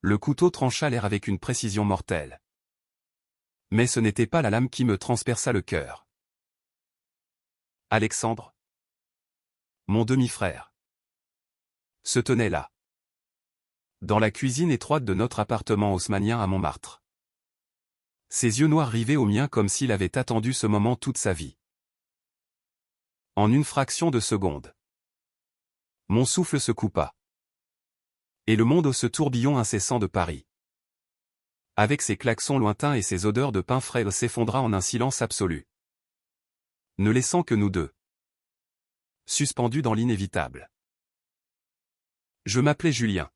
Le couteau trancha l'air avec une précision mortelle. Mais ce n'était pas la lame qui me transperça le cœur. Alexandre, mon demi-frère, se tenait là, dans la cuisine étroite de notre appartement haussmannien à Montmartre. Ses yeux noirs rivaient aux miens comme s'il avait attendu ce moment toute sa vie. En une fraction de seconde, mon souffle se coupa. Et le monde ce tourbillon incessant de Paris, avec ses klaxons lointains et ses odeurs de pain frais, s'effondra en un silence absolu, ne laissant que nous deux, suspendus dans l'inévitable. Je m'appelais Julien.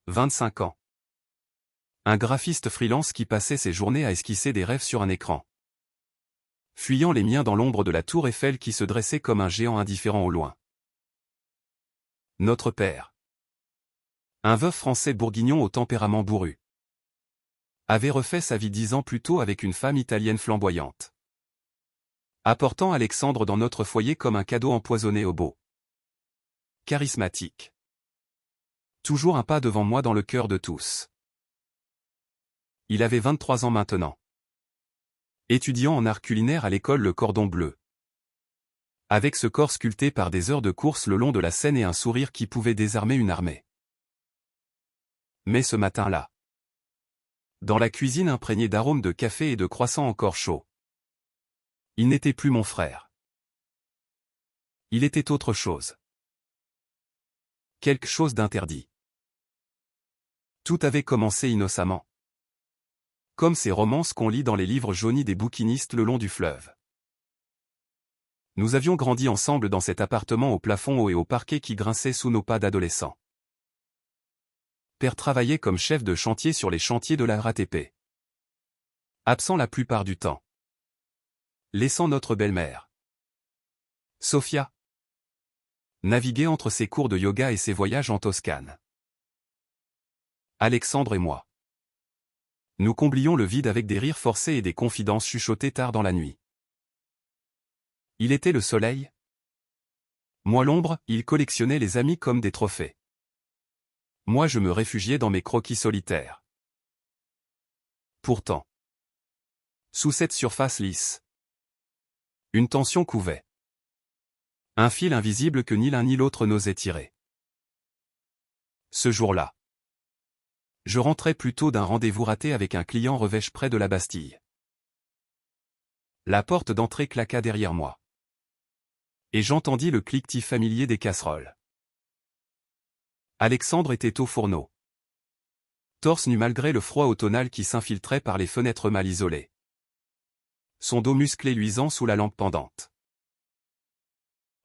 25 ans. Un graphiste freelance qui passait ses journées à esquisser des rêves sur un écran, fuyant les miens dans l'ombre de la tour Eiffel qui se dressait comme un géant indifférent au loin. Notre père, un veuf français bourguignon au tempérament bourru, avait refait sa vie 10 ans plus tôt avec une femme italienne flamboyante, apportant Alexandre dans notre foyer comme un cadeau empoisonné au beau. Charismatique. Toujours un pas devant moi dans le cœur de tous. Il avait 23 ans maintenant. Étudiant en art culinaire à l'école Le Cordon Bleu. Avec ce corps sculpté par des heures de course le long de la Seine et un sourire qui pouvait désarmer une armée. Mais ce matin-là, dans la cuisine imprégnée d'arômes de café et de croissants encore chauds, il n'était plus mon frère. Il était autre chose. Quelque chose d'interdit. Tout avait commencé innocemment. Comme ces romances qu'on lit dans les livres jaunis des bouquinistes le long du fleuve. Nous avions grandi ensemble dans cet appartement au plafond haut et au parquet qui grinçait sous nos pas d'adolescents. Père travaillait comme chef de chantier sur les chantiers de la RATP. Absent la plupart du temps. Laissant notre belle-mère, Sophia, naviguer entre ses cours de yoga et ses voyages en Toscane. Alexandre et moi, nous comblions le vide avec des rires forcés et des confidences chuchotées tard dans la nuit. Il était le soleil. Moi l'ombre, il collectionnait les amis comme des trophées. Moi je me réfugiais dans mes croquis solitaires. Pourtant, sous cette surface lisse, une tension couvait. Un fil invisible que ni l'un ni l'autre n'osait tirer. Ce jour-là, je rentrais plutôt d'un rendez-vous raté avec un client revêche près de la Bastille. La porte d'entrée claqua derrière moi. Et j'entendis le cliquetis familier des casseroles. Alexandre était au fourneau. Torse nu malgré le froid automnal qui s'infiltrait par les fenêtres mal isolées. Son dos musclé luisant sous la lampe pendante.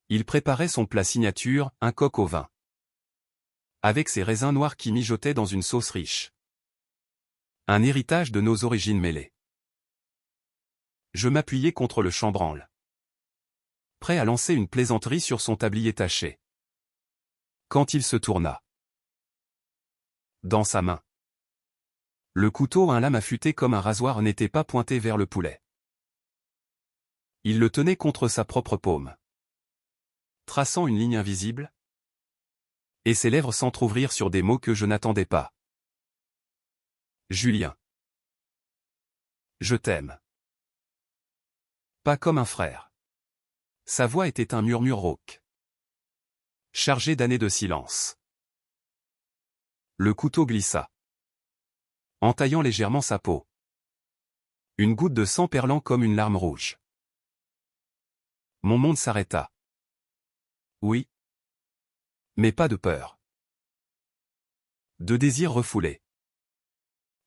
Il préparait son plat signature, un coq au vin. Avec ses raisins noirs qui mijotaient dans une sauce riche. Un héritage de nos origines mêlées. Je m'appuyais contre le chambranle, prêt à lancer une plaisanterie sur son tablier taché. Quand il se tourna. Dans sa main, le couteau à un lame affûté comme un rasoir n'était pas pointé vers le poulet. Il le tenait contre sa propre paume, traçant une ligne invisible, et ses lèvres s'entr'ouvrirent sur des mots que je n'attendais pas. Julien. Je t'aime. Pas comme un frère. Sa voix était un murmure rauque, chargé d'années de silence. Le couteau glissa, entaillant légèrement sa peau. Une goutte de sang perlant comme une larme rouge. Mon monde s'arrêta. Oui. Mais pas de peur. De désir refoulé.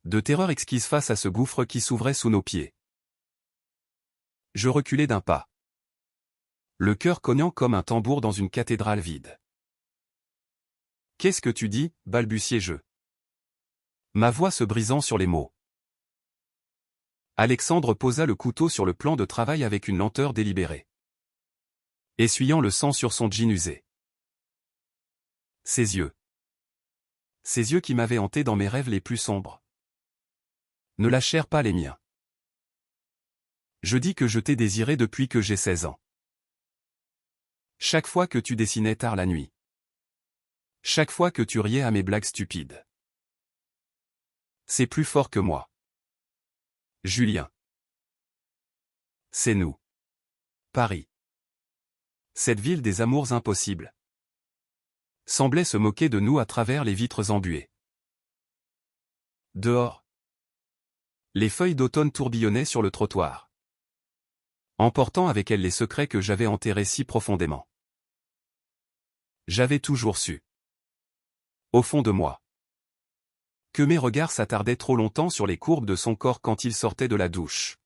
De terreur exquise face à ce gouffre qui s'ouvrait sous nos pieds. Je reculai d'un pas. Le cœur cognant comme un tambour dans une cathédrale vide. « Qu'est-ce que tu dis » balbutiai-je. Ma voix se brisant sur les mots. Alexandre posa le couteau sur le plan de travail avec une lenteur délibérée, essuyant le sang sur son jean usé. Ses yeux qui m'avaient hanté dans mes rêves les plus sombres, ne lâchèrent pas les miens. Je dis que je t'ai désiré depuis que j'ai 16 ans. Chaque fois que tu dessinais tard la nuit. Chaque fois que tu riais à mes blagues stupides. C'est plus fort que moi. Julien. C'est nous. Paris. Cette ville des amours impossibles semblait se moquer de nous à travers les vitres embuées. Dehors, les feuilles d'automne tourbillonnaient sur le trottoir, emportant avec elles les secrets que j'avais enterrés si profondément. J'avais toujours su, au fond de moi, que mes regards s'attardaient trop longtemps sur les courbes de son corps quand il sortait de la douche,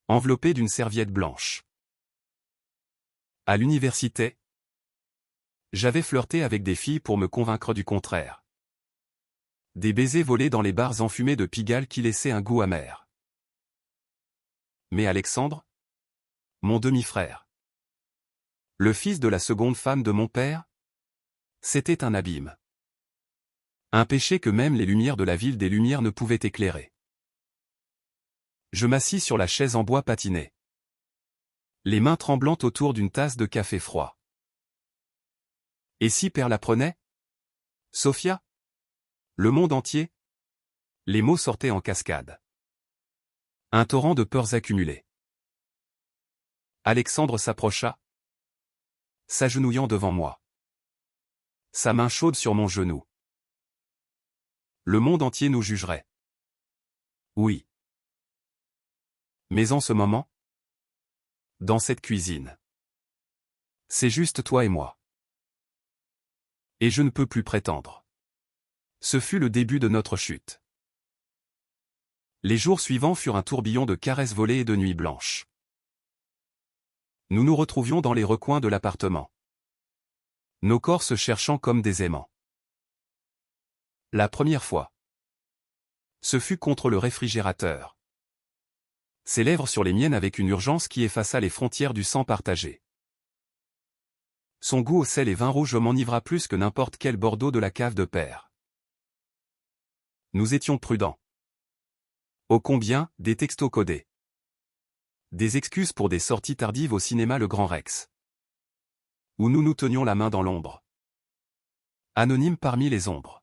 enveloppé d'une serviette blanche. À l'université, j'avais flirté avec des filles pour me convaincre du contraire. Des baisers volés dans les bars enfumés de Pigalle qui laissaient un goût amer. Mais Alexandre, mon demi-frère, le fils de la seconde femme de mon père, c'était un abîme. Un péché que même les lumières de la ville des Lumières ne pouvaient éclairer. Je m'assis sur la chaise en bois patiné, les mains tremblantes autour d'une tasse de café froid. Et si Père l'apprenait? Sophia? Le monde entier? Les mots sortaient en cascade. Un torrent de peurs accumulées. Alexandre s'approcha, s'agenouillant devant moi. Sa main chaude sur mon genou. Le monde entier nous jugerait. Oui. Mais en ce moment, dans cette cuisine, c'est juste toi et moi. Et je ne peux plus prétendre. Ce fut le début de notre chute. Les jours suivants furent un tourbillon de caresses volées et de nuits blanches. Nous nous retrouvions dans les recoins de l'appartement, nos corps se cherchant comme des aimants. La première fois, ce fut contre le réfrigérateur. Ses lèvres sur les miennes avec une urgence qui effaça les frontières du sang partagé. Son goût au sel et vin rouge m'enivra plus que n'importe quel Bordeaux de la cave de père. Nous étions prudents. Ô combien, des textos codés. Des excuses pour des sorties tardives au cinéma Le Grand Rex. Où nous nous tenions la main dans l'ombre. Anonymes parmi les ombres.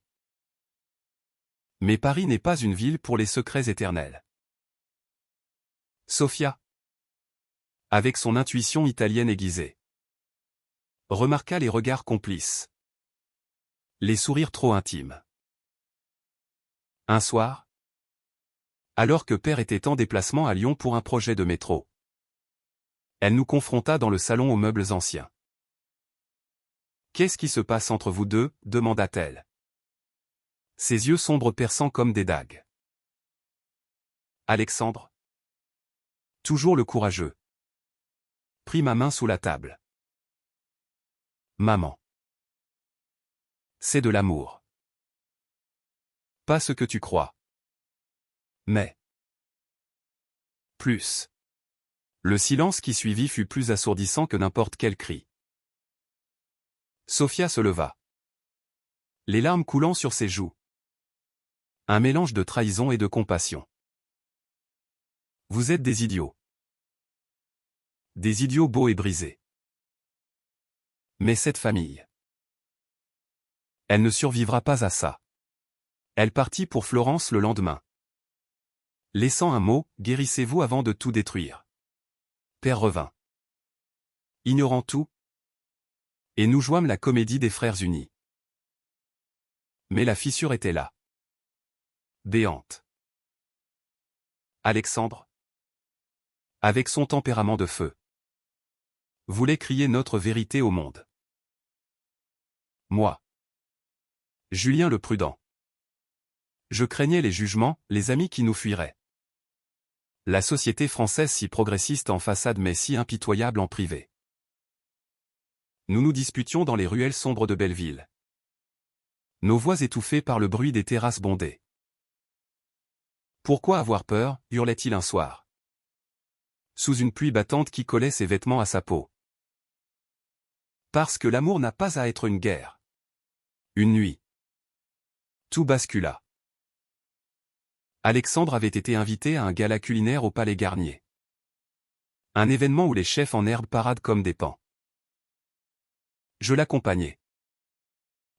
Mais Paris n'est pas une ville pour les secrets éternels. Sophia, avec son intuition italienne aiguisée, remarqua les regards complices. Les sourires trop intimes. Un soir, alors que père était en déplacement à Lyon pour un projet de métro, elle nous confronta dans le salon aux meubles anciens. « Qu'est-ce qui se passe entre vous deux ?» demanda-t-elle. Ses yeux sombres perçants comme des dagues. Alexandre, toujours le courageux, prit ma main sous la table. Maman. C'est de l'amour. Pas ce que tu crois. Mais. Plus. Le silence qui suivit fut plus assourdissant que n'importe quel cri. Sophia se leva, les larmes coulant sur ses joues. Un mélange de trahison et de compassion. Vous êtes des idiots. Des idiots beaux et brisés. Mais cette famille, elle ne survivra pas à ça. Elle partit pour Florence le lendemain, laissant un mot, guérissez-vous avant de tout détruire. Père revint, ignorant tout, et nous jouâmes la comédie des frères unis. Mais la fissure était là. Béante. Alexandre, avec son tempérament de feu, voulait crier notre vérité au monde. Moi, Julien le prudent, je craignais les jugements, les amis qui nous fuiraient. La société française si progressiste en façade mais si impitoyable en privé. Nous nous disputions dans les ruelles sombres de Belleville. Nos voix étouffées par le bruit des terrasses bondées. Pourquoi avoir peur, hurlait-il un soir, sous une pluie battante qui collait ses vêtements à sa peau. Parce que l'amour n'a pas à être une guerre. Une nuit. Tout bascula. Alexandre avait été invité à un gala culinaire au Palais Garnier. Un événement où les chefs en herbe paradent comme des paons. Je l'accompagnais,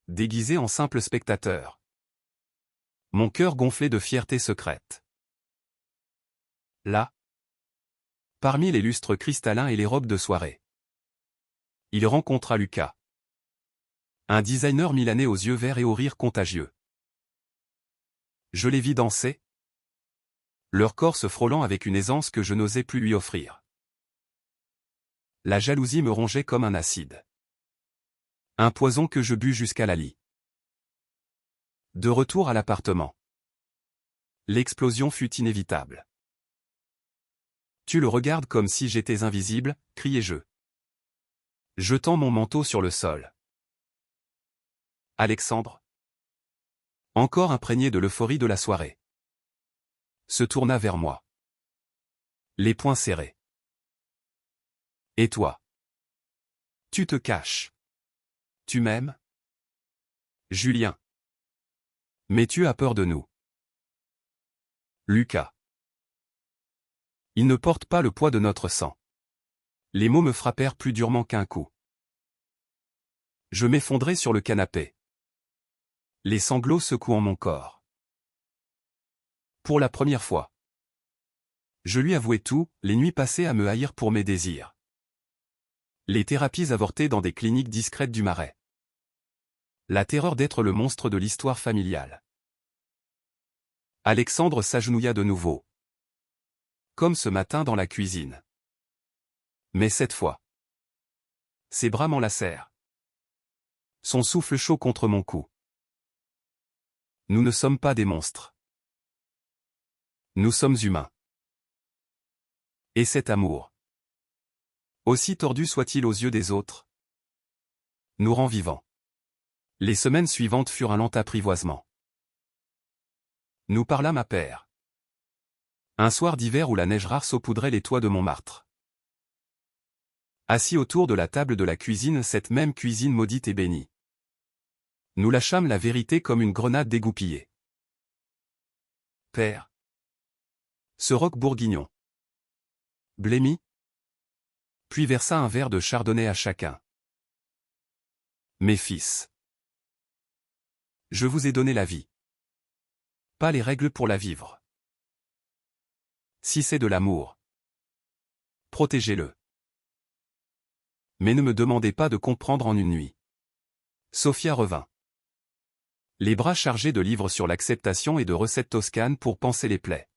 déguisé en simple spectateur. Mon cœur gonflé de fierté secrète. Là, parmi les lustres cristallins et les robes de soirée, il rencontra Lucas. Un designer milanais aux yeux verts et au rire contagieux. Je les vis danser, leur corps se frôlant avec une aisance que je n'osais plus lui offrir. La jalousie me rongeait comme un acide. Un poison que je bus jusqu'à la lie. De retour à l'appartement. L'explosion fut inévitable. Tu le regardes comme si j'étais invisible, criai-je, jetant mon manteau sur le sol. Alexandre, encore imprégné de l'euphorie de la soirée, se tourna vers moi. Les poings serrés. Et toi? Tu te caches. Tu m'aimes? Julien. Mais tu as peur de nous. Lucas. Il ne porte pas le poids de notre sang. Les mots me frappèrent plus durement qu'un coup. Je m'effondrai sur le canapé. Les sanglots secouant mon corps. Pour la première fois. Je lui avouai tout, les nuits passées à me haïr pour mes désirs. Les thérapies avortées dans des cliniques discrètes du Marais. La terreur d'être le monstre de l'histoire familiale. Alexandre s'agenouilla de nouveau. Comme ce matin dans la cuisine. Mais cette fois. Ses bras m'enlacèrent. Son souffle chaud contre mon cou. Nous ne sommes pas des monstres. Nous sommes humains. Et cet amour, aussi tordu soit-il aux yeux des autres, nous rend vivants. Les semaines suivantes furent un lent apprivoisement. Nous parlâmes à pair. Un soir d'hiver où la neige rare saupoudrait les toits de Montmartre. Assis autour de la table de la cuisine, cette même cuisine maudite et bénie. Nous lâchâmes la vérité comme une grenade dégoupillée. Père. Ce roc bourguignon. Blêmi. Puis versa un verre de chardonnay à chacun. Mes fils. Je vous ai donné la vie. Pas les règles pour la vivre. Si c'est de l'amour, protégez-le. Mais ne me demandez pas de comprendre en une nuit. Sophia revint. Les bras chargés de livres sur l'acceptation et de recettes toscanes pour panser les plaies.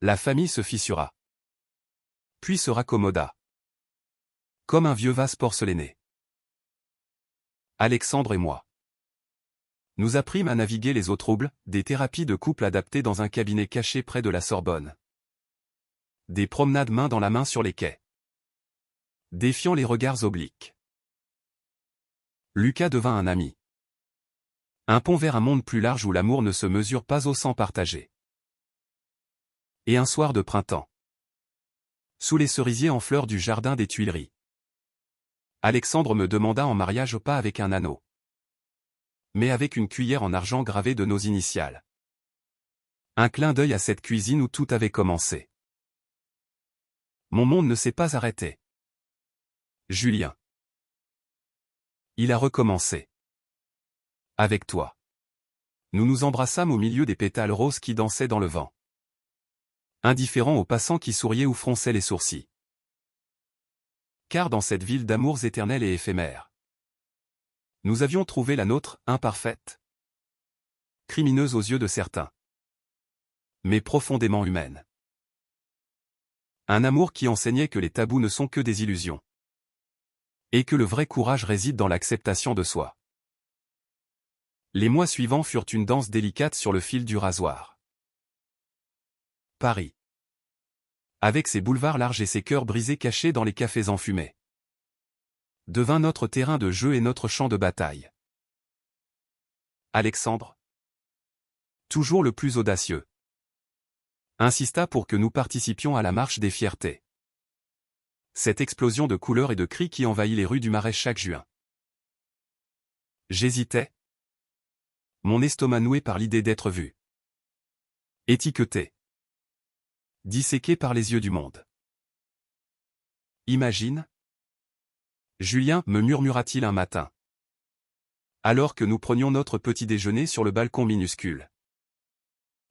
La famille se fissura. Puis se raccommoda. Comme un vieux vase porcelané. Alexandre et moi. Nous apprîmes à naviguer les eaux troubles, des thérapies de couple adaptées dans un cabinet caché près de la Sorbonne. Des promenades main dans la main sur les quais. Défiant les regards obliques. Lucas devint un ami. Un pont vers un monde plus large où l'amour ne se mesure pas au sang partagé. Et un soir de printemps. Sous les cerisiers en fleurs du jardin des Tuileries. Alexandre me demanda en mariage pas avec un anneau. Mais avec une cuillère en argent gravée de nos initiales. Un clin d'œil à cette cuisine où tout avait commencé. Mon monde ne s'est pas arrêté. Julien. Il a recommencé. Avec toi. Nous nous embrassâmes au milieu des pétales roses qui dansaient dans le vent. Indifférents aux passants qui souriaient ou fronçaient les sourcils. Car dans cette ville d'amours éternels et éphémères, nous avions trouvé la nôtre, imparfaite, crimineuse aux yeux de certains, mais profondément humaine. Un amour qui enseignait que les tabous ne sont que des illusions. Et que le vrai courage réside dans l'acceptation de soi. Les mois suivants furent une danse délicate sur le fil du rasoir. Paris. Avec ses boulevards larges et ses cœurs brisés cachés dans les cafés enfumés. Devint notre terrain de jeu et notre champ de bataille. Alexandre, toujours le plus audacieux, insista pour que nous participions à la marche des fiertés. Cette explosion de couleurs et de cris qui envahit les rues du Marais chaque juin. J'hésitais. Mon estomac noué par l'idée d'être vu. Étiqueté. Disséqué par les yeux du monde. Imagine. Julien, me murmura-t-il un matin. Alors que nous prenions notre petit déjeuner sur le balcon minuscule,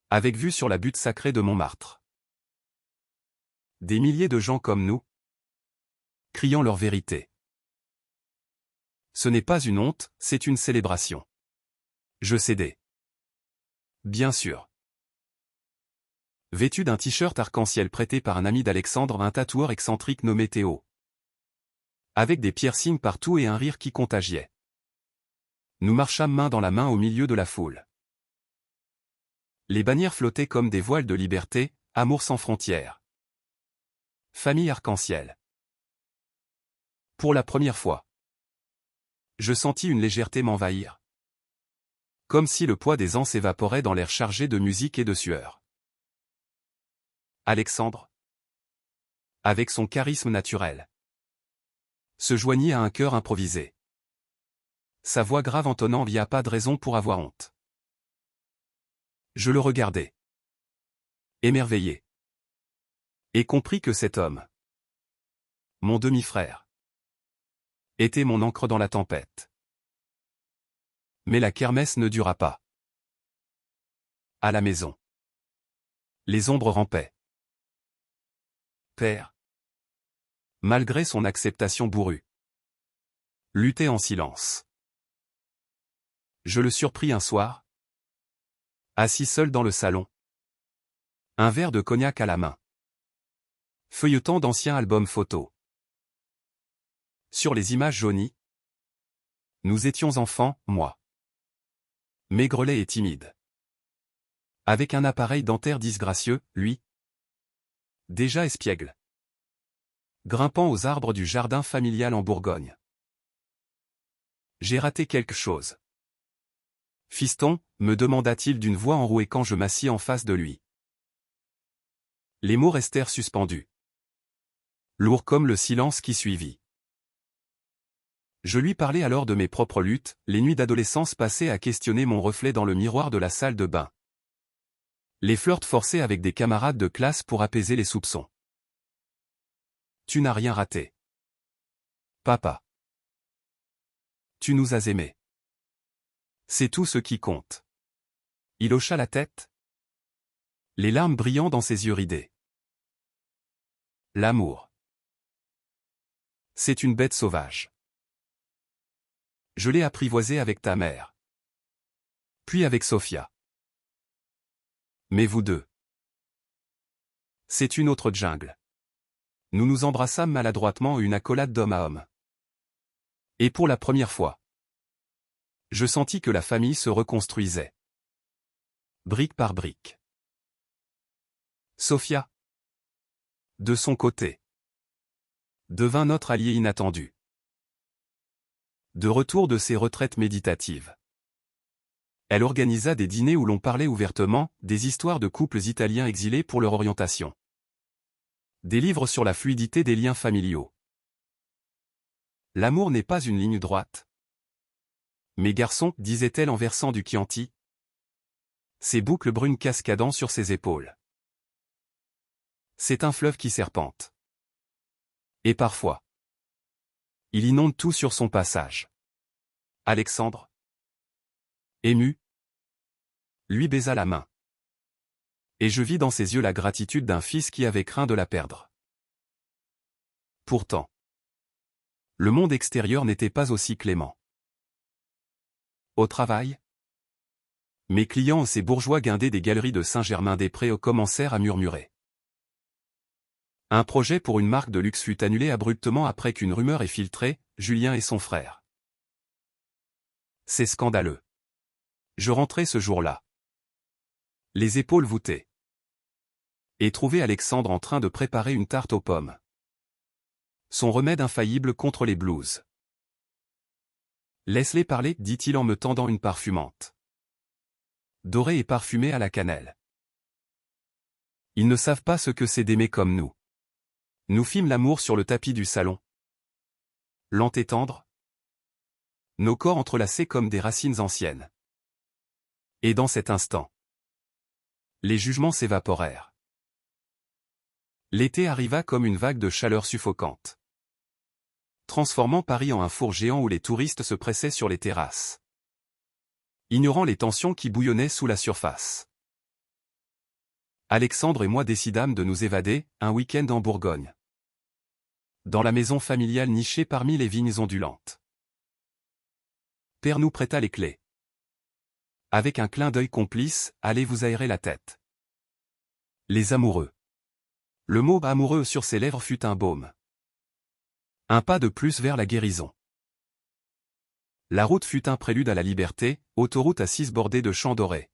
avec vue sur la butte sacrée de Montmartre. Des milliers de gens comme nous, criant leur vérité. Ce n'est pas une honte, c'est une célébration. Je cédai. Bien sûr. Vêtu d'un t-shirt arc-en-ciel prêté par un ami d'Alexandre, un tatoueur excentrique nommé Théo. Avec des piercings partout et un rire qui contagiait. Nous marchâmes main dans la main au milieu de la foule. Les bannières flottaient comme des voiles de liberté, amour sans frontières. Famille arc-en-ciel. Pour la première fois, je sentis une légèreté m'envahir. Comme si le poids des ans s'évaporait dans l'air chargé de musique et de sueur. Alexandre, avec son charisme naturel, se joignit à un chœur improvisé. Sa voix grave entonnant « Il n'y a pas de raison pour avoir honte ». Je le regardai, émerveillé, et compris que cet homme, mon demi-frère, était mon ancre dans la tempête. Mais la kermesse ne dura pas. À la maison, les ombres rampaient. Père, malgré son acceptation bourrue, luttait en silence. Je le surpris un soir, assis seul dans le salon, un verre de cognac à la main, feuilletant d'anciens albums photos. Sur les images jaunies, nous étions enfants, moi, maigrelet et timide. Avec un appareil dentaire disgracieux, lui, déjà espiègle, grimpant aux arbres du jardin familial en Bourgogne. J'ai raté quelque chose. Fiston, me demanda-t-il d'une voix enrouée quand je m'assis en face de lui. Les mots restèrent suspendus. Lourds comme le silence qui suivit. Je lui parlais alors de mes propres luttes, les nuits d'adolescence passées à questionner mon reflet dans le miroir de la salle de bain. Les flirts forcés avec des camarades de classe pour apaiser les soupçons. Tu n'as rien raté. Papa. Tu nous as aimés. C'est tout ce qui compte. Il hocha la tête, les larmes brillant dans ses yeux ridés. L'amour. C'est une bête sauvage. Je l'ai apprivoisé avec ta mère. Puis avec Sophia. Mais vous deux. C'est une autre jungle. Nous nous embrassâmes maladroitement, une accolade d'homme à homme. Et pour la première fois, je sentis que la famille se reconstruisait. Brique par brique. Sophia, de son côté, devint notre allié inattendu. De retour de ses retraites méditatives, elle organisa des dîners où l'on parlait ouvertement des histoires de couples italiens exilés pour leur orientation. Des livres sur la fluidité des liens familiaux. L'amour n'est pas une ligne droite. Mes garçons, disait-elle en versant du Chianti, ses boucles brunes cascadant sur ses épaules. C'est un fleuve qui serpente. Et parfois, il inonde tout sur son passage. Alexandre, ému, lui baisa la main. Et je vis dans ses yeux la gratitude d'un fils qui avait craint de la perdre. Pourtant, le monde extérieur n'était pas aussi clément. Au travail, mes clients, ces bourgeois guindés des galeries de Saint-Germain-des-Prés, commencèrent à murmurer. Un projet pour une marque de luxe fut annulé abruptement après qu'une rumeur ait filtré, Julien et son frère. C'est scandaleux. Je rentrais ce jour-là, les épaules voûtées, et trouvai Alexandre en train de préparer une tarte aux pommes. Son remède infaillible contre les blues. Laisse-les parler, dit-il en me tendant une parfumante. Dorée et parfumée à la cannelle. Ils ne savent pas ce que c'est d'aimer comme nous. Nous fîmes l'amour sur le tapis du salon. Lent et tendre. Nos corps entrelacés comme des racines anciennes. Et dans cet instant, les jugements s'évaporèrent. L'été arriva comme une vague de chaleur suffocante, transformant Paris en un four géant où les touristes se pressaient sur les terrasses. ignorant les tensions qui bouillonnaient sous la surface. Alexandre et moi décidâmes de nous évader, un week-end en Bourgogne. Dans la maison familiale nichée parmi les vignes ondulantes. Père nous prêta les clés. Avec un clin d'œil complice, allez vous aérer la tête. Les amoureux. Le mot amoureux sur ses lèvres fut un baume. Un pas de plus vers la guérison. La route fut un prélude à la liberté, autoroute assise bordée de champs dorés.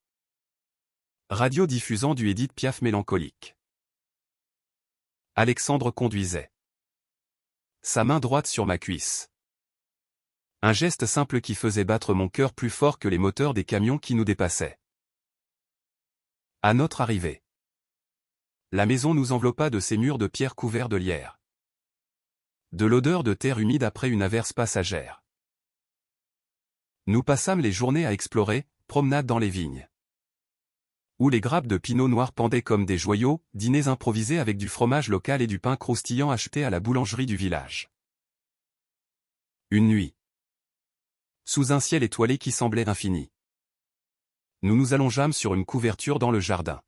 Radio diffusant du Édith Piaf mélancolique. Alexandre conduisait. Sa main droite sur ma cuisse. Un geste simple qui faisait battre mon cœur plus fort que les moteurs des camions qui nous dépassaient. À notre arrivée. La maison nous enveloppa de ses murs de pierre couverts de lierre. De l'odeur de terre humide après une averse passagère. Nous passâmes les journées à explorer, promenades dans les vignes. Où les grappes de pinot noir pendaient comme des joyaux, dîners improvisés avec du fromage local et du pain croustillant acheté à la boulangerie du village. Une nuit. Sous un ciel étoilé qui semblait infini. Nous nous allongeâmes sur une couverture dans le jardin.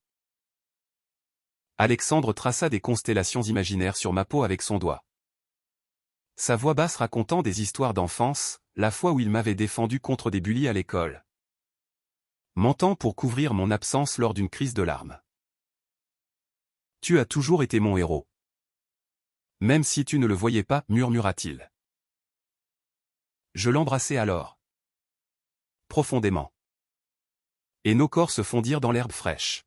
Alexandre traça des constellations imaginaires sur ma peau avec son doigt. Sa voix basse racontant des histoires d'enfance, la fois où il m'avait défendu contre des bullies à l'école. Mentant pour couvrir mon absence lors d'une crise de larmes. Tu as toujours été mon héros. Même si tu ne le voyais pas, murmura-t-il. Je l'embrassai alors. Profondément. Et nos corps se fondirent dans l'herbe fraîche.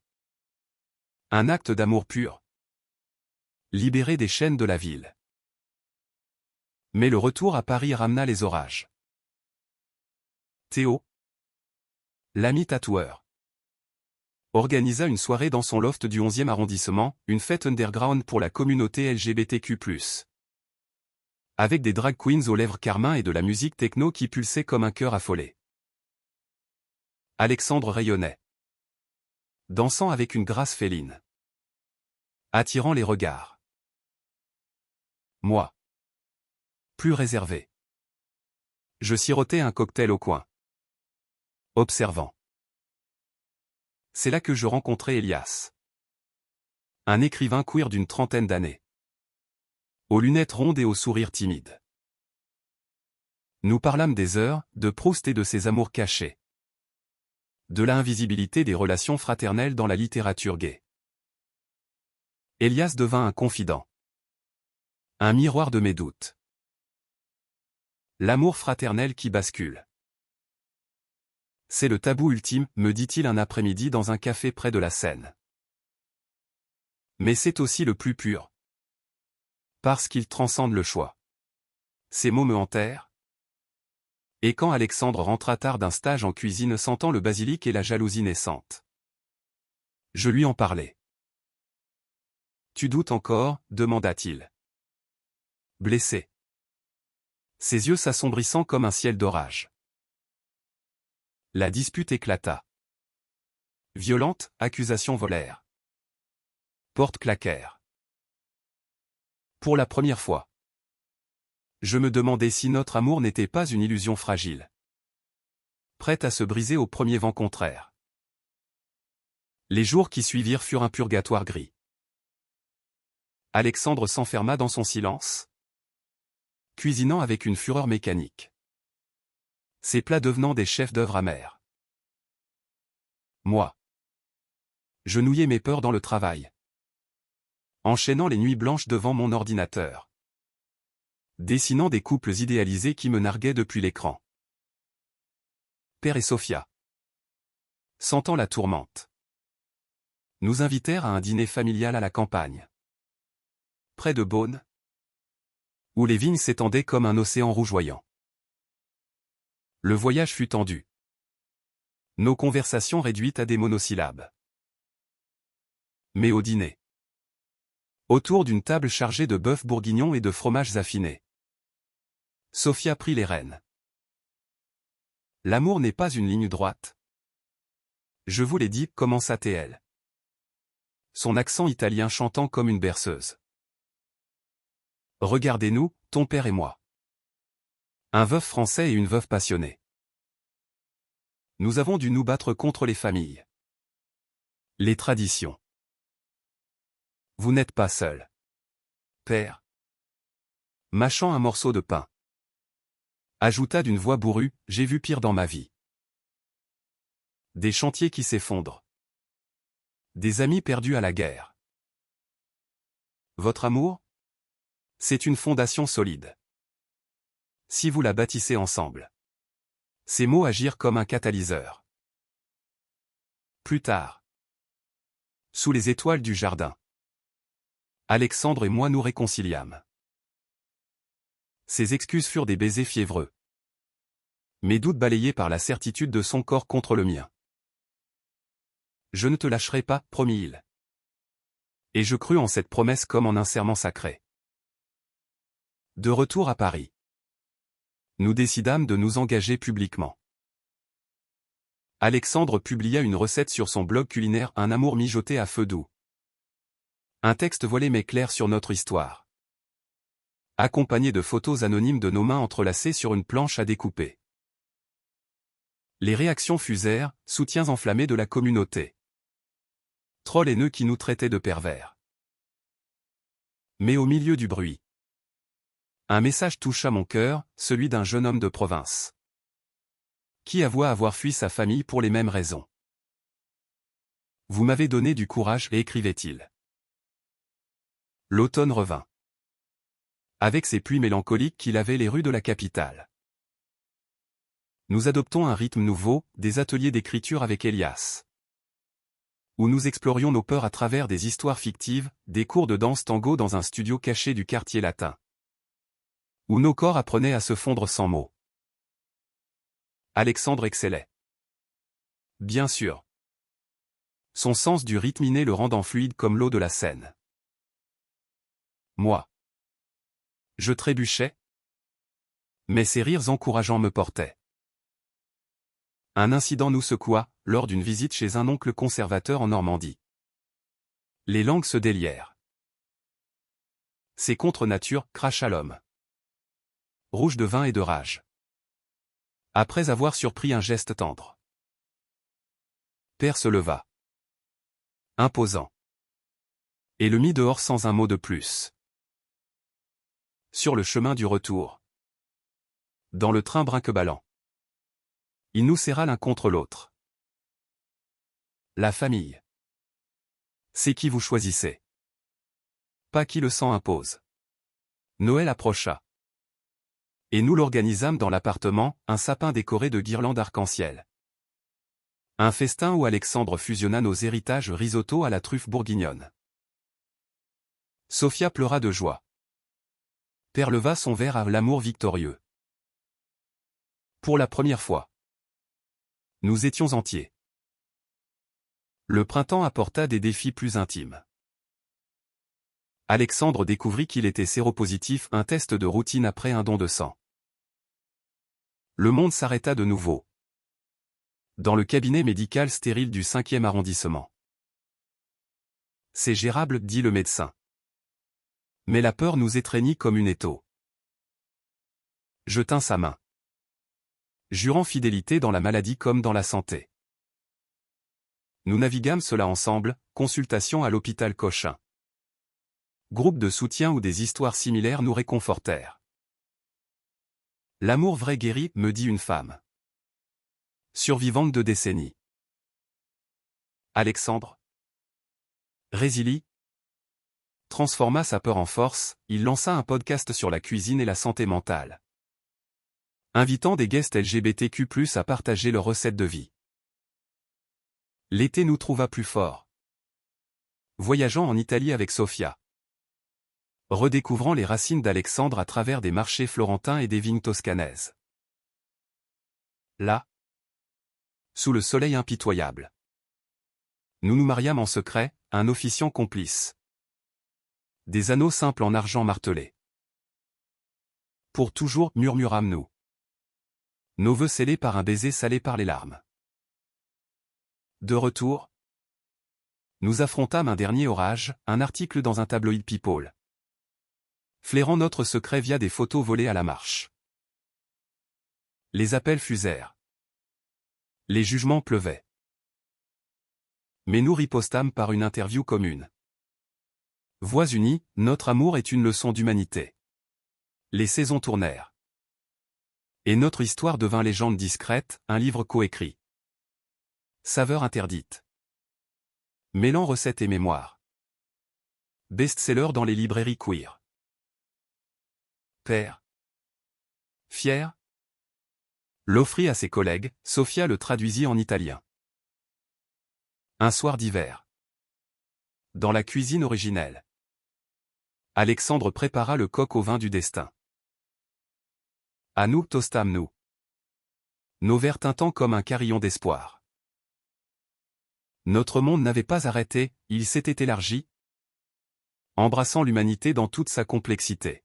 Un acte d'amour pur. Libéré des chaînes de la ville. Mais le retour à Paris ramena les orages. Théo, l'ami tatoueur, organisa une soirée dans son loft du 11e arrondissement, une fête underground pour la communauté LGBTQ+. Avec des drag queens aux lèvres carmin et de la musique techno qui pulsait comme un cœur affolé. Alexandre rayonnait. Dansant avec une grâce féline. Attirant les regards. Moi. Plus réservé. Je sirotais un cocktail au coin. Observant. C'est là que je rencontrai Elias. Un écrivain queer d'une trentaine d'années. Aux lunettes rondes et au sourire timide. Nous parlâmes des heures, de Proust et de ses amours cachés. De l'invisibilité des relations fraternelles dans la littérature gay. Elias devint un confident. Un miroir de mes doutes. L'amour fraternel qui bascule. C'est le tabou ultime, me dit-il un après-midi dans un café près de la Seine. Mais c'est aussi le plus pur. Parce qu'il transcende le choix. Ces mots me hantèrent. Et quand Alexandre rentra tard d'un stage en cuisine sentant le basilic et la jalousie naissante. Je lui en parlais. Tu doutes encore, demanda-t-il. Blessé. Ses yeux s'assombrissant comme un ciel d'orage. La dispute éclata. Violente, accusations volèrent. Portes claquèrent. Pour la première fois. Je me demandais si notre amour n'était pas une illusion fragile. Prête à se briser au premier vent contraire. Les jours qui suivirent furent un purgatoire gris. Alexandre s'enferma dans son silence. Cuisinant avec une fureur mécanique. Ses plats devenant des chefs-d'œuvre amers. Moi. Je nouillais mes peurs dans le travail. Enchaînant les nuits blanches devant mon ordinateur. Dessinant des couples idéalisés qui me narguaient depuis l'écran. Père et Sophia. Sentant la tourmente. Nous invitèrent à un dîner familial à la campagne. Près de Beaune. Où les vignes s'étendaient comme un océan rougeoyant. Le voyage fut tendu. Nos conversations réduites à des monosyllabes. Mais au dîner. Autour d'une table chargée de bœuf bourguignon et de fromages affinés. Sophia prit les rênes. L'amour n'est pas une ligne droite. Je vous l'ai dit, commença-t-elle. Son accent italien chantant comme une berceuse. Regardez-nous, ton père et moi. Un veuf français et une veuve passionnée. Nous avons dû nous battre contre les familles. Les traditions. Vous n'êtes pas seul. Père. Mâchant un morceau de pain. Ajouta d'une voix bourrue, j'ai vu pire dans ma vie. Des chantiers qui s'effondrent. Des amis perdus à la guerre. Votre amour? C'est une fondation solide. Si vous la bâtissez ensemble. Ces mots agirent comme un catalyseur. Plus tard. Sous les étoiles du jardin. Alexandre et moi nous réconciliâmes. Ses excuses furent des baisers fiévreux. Mes doutes balayés par la certitude de son corps contre le mien. Je ne te lâcherai pas, promit-il. Et je crus en cette promesse comme en un serment sacré. De retour à Paris. Nous décidâmes de nous engager publiquement. Alexandre publia une recette sur son blog culinaire Un amour mijoté à feu doux. Un texte voilé mais clair sur notre histoire. Accompagné de photos anonymes de nos mains entrelacées sur une planche à découper. Les réactions fusèrent, soutiens enflammés de la communauté. Trolls haineux qui nous traitaient de pervers. Mais au milieu du bruit. Un message toucha mon cœur, celui d'un jeune homme de province. Qui avoua avoir fui sa famille pour les mêmes raisons. Vous m'avez donné du courage, écrivait-il. L'automne revint. Avec ses pluies mélancoliques qui lavaient les rues de la capitale. Nous adoptons un rythme nouveau, des ateliers d'écriture avec Elias. Où nous explorions nos peurs à travers des histoires fictives, des cours de danse tango dans un studio caché du quartier latin. Où nos corps apprenaient à se fondre sans mots. Alexandre excellait. Bien sûr. Son sens du rythme inné le rendant fluide comme l'eau de la Seine. Moi. Je trébuchais. Mais ses rires encourageants me portaient. Un incident nous secoua, lors d'une visite chez un oncle conservateur en Normandie. Les langues se délièrent. C'est contre nature, cracha l'homme. Rouge de vin et de rage. Après avoir surpris un geste tendre. Père se leva. Imposant. Et le mit dehors sans un mot de plus. Sur le chemin du retour. Dans le train brinque-ballant. Il nous serra l'un contre l'autre. La famille. C'est qui vous choisissez. Pas qui le sang impose. Noël approcha. Et nous l'organisâmes dans l'appartement, un sapin décoré de guirlandes arc-en-ciel. Un festin où Alexandre fusionna nos héritages risotto à la truffe bourguignonne. Sophia pleura de joie. Père leva son verre à l'amour victorieux. Pour la première fois. Nous étions entiers. Le printemps apporta des défis plus intimes. Alexandre découvrit qu'il était séropositif, un test de routine après un don de sang. Le monde s'arrêta de nouveau. Dans le cabinet médical stérile du 5e arrondissement. C'est gérable, dit le médecin. Mais la peur nous étreignit comme une étau. Je tins sa main. Jurant fidélité dans la maladie comme dans la santé. Nous naviguâmes cela ensemble, consultation à l'hôpital Cochin. Groupe de soutien où des histoires similaires nous réconfortèrent. L'amour vrai guérit, me dit une femme. Survivante de décennies. Alexandre. Résilie. Transforma sa peur en force, il lança un podcast sur la cuisine et la santé mentale. Invitant des guests LGBTQ+, à partager leurs recettes de vie. L'été nous trouva plus forts. Voyageant en Italie avec Sophia. Redécouvrant les racines d'Alexandre à travers des marchés florentins et des vignes toscanaises. Là. Sous le soleil impitoyable. Nous nous mariâmes en secret, un officiant complice. Des anneaux simples en argent martelé. Pour toujours, murmurâmes-nous. Nos vœux scellés par un baiser salé par les larmes. De retour, nous affrontâmes un dernier orage, un article dans un tabloïd People. Flairant notre secret via des photos volées à la marche. Les appels fusèrent. Les jugements pleuvaient. Mais nous ripostâmes par une interview commune. Voix unies, notre amour est une leçon d'humanité. Les saisons tournèrent. Et notre histoire devint légende discrète, un livre coécrit. Saveur interdite. Mêlant recettes et mémoire. Best-seller dans les librairies queer. Père. Fier. L'offrit à ses collègues, Sofia le traduisit en italien. Un soir d'hiver. Dans la cuisine originelle. Alexandre prépara le coq au vin du destin. À nous tostâmes nous. Nos verres tintant comme un carillon d'espoir. Notre monde n'avait pas arrêté, il s'était élargi, embrassant l'humanité dans toute sa complexité.